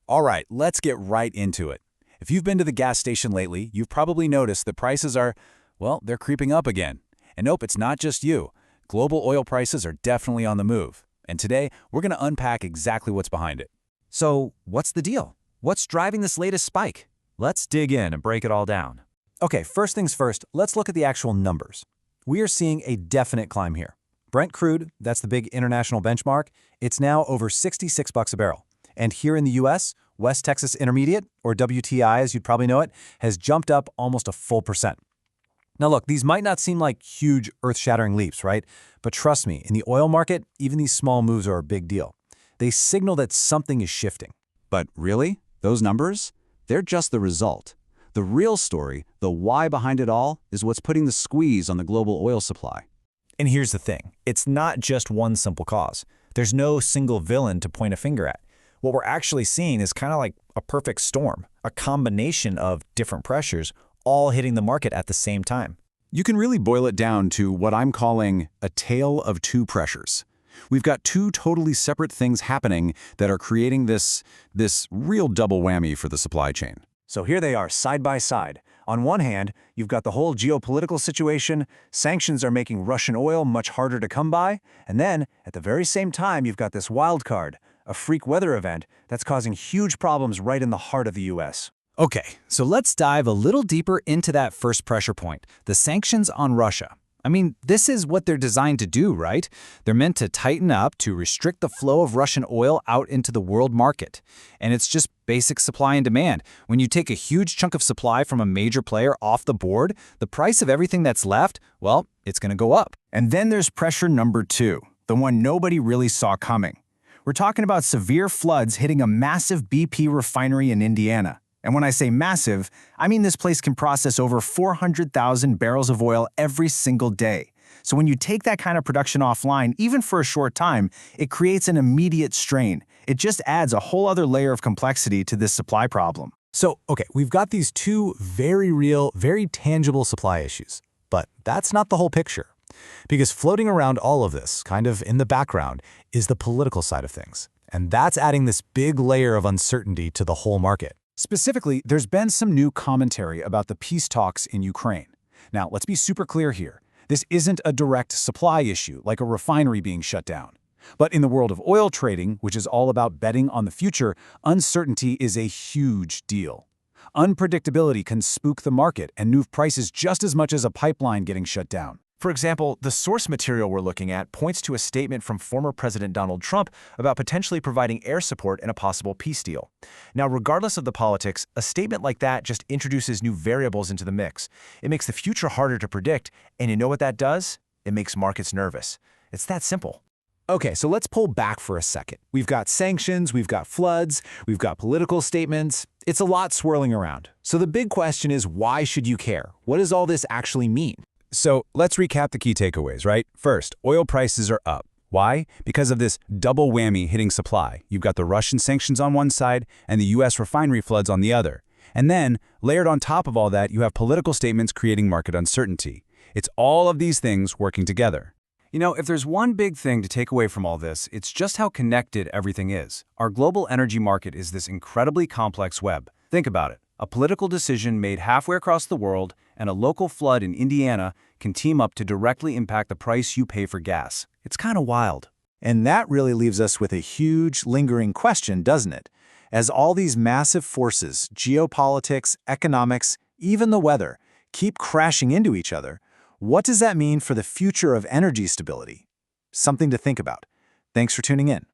All right, let's get right into it. If you've been to the gas station lately, you've probably noticed the prices are, well, they're creeping up again. And nope, it's not just you. Global oil prices are definitely on the move. And today, we're going to unpack exactly what's behind it. So, what's the deal? What's driving this latest spike? Let's dig in and break it all down. Okay, first things first, let's look at the actual numbers. We are seeing a definite climb here. Brent crude, that's the big international benchmark, it's now over $66 a barrel. And here in the US, West Texas Intermediate, or WTI as you'd probably know it, has jumped up almost a full percent. Now look, these might not seem like huge earth-shattering leaps, right? But trust me, in the oil market, even these small moves are a big deal. They signal that something is shifting. But really? Those numbers? They're just the result. The real story, the why behind it all, is what's putting the squeeze on the global oil supply. And here's the thing. It's not just one simple cause. There's no single villain to point a finger at. What we're actually seeing is kind of like a perfect storm, a combination of different pressures all hitting the market at the same time. You can really boil it down to what I'm calling a tale of two pressures. We've got two totally separate things happening that are creating this real double whammy for the supply chain. So here they are, side by side. On one hand, you've got the whole geopolitical situation, sanctions are making Russian oil much harder to come by, and then, at the very same time, you've got this wild card, a freak weather event that's causing huge problems right in the heart of the US. Okay, so let's dive a little deeper into that first pressure point, the sanctions on Russia. I mean, this is what they're designed to do, right? They're meant to tighten up to restrict the flow of Russian oil out into the world market. And it's just basic supply and demand. When you take a huge chunk of supply from a major player off the board, the price of everything that's left, well, it's going to go up. And then there's pressure number two, the one nobody really saw coming. We're talking about severe floods hitting a massive BP refinery in Indiana. And when I say massive, I mean this place can process over 400,000 barrels of oil every single day. So when you take that kind of production offline, even for a short time, it creates an immediate strain. It just adds a whole other layer of complexity to this supply problem. So, okay, we've got these two very real, very tangible supply issues. But that's not the whole picture. Because floating around all of this, kind of in the background, is the political side of things. And that's adding this big layer of uncertainty to the whole market. Specifically, there's been some new commentary about the peace talks in Ukraine. Now, let's be super clear here. This isn't a direct supply issue, like a refinery being shut down. But in the world of oil trading, which is all about betting on the future, uncertainty is a huge deal. Unpredictability can spook the market and move prices just as much as a pipeline getting shut down. For example, the source material we're looking at points to a statement from former President Donald Trump about potentially providing air support in a possible peace deal. Now, regardless of the politics, a statement like that just introduces new variables into the mix. It makes the future harder to predict, and you know what that does? It makes markets nervous. It's that simple. Okay, so let's pull back for a second. We've got sanctions, we've got floods, we've got political statements. It's a lot swirling around. So the big question is, why should you care? What does all this actually mean? So let's recap the key takeaways, right? First, oil prices are up. Why? Because of this double whammy hitting supply. You've got the Russian sanctions on one side and the US refinery floods on the other. And then, layered on top of all that, you have political statements creating market uncertainty. It's all of these things working together. You know, if there's one big thing to take away from all this, it's just how connected everything is. Our global energy market is this incredibly complex web. Think about it. A political decision made halfway across the world and a local flood in Indiana can team up to directly impact the price you pay for gas. It's kind of wild. And that really leaves us with a huge, lingering question, doesn't it? As all these massive forces, geopolitics, economics, even the weather, keep crashing into each other, what does that mean for the future of energy stability? Something to think about. Thanks for tuning in.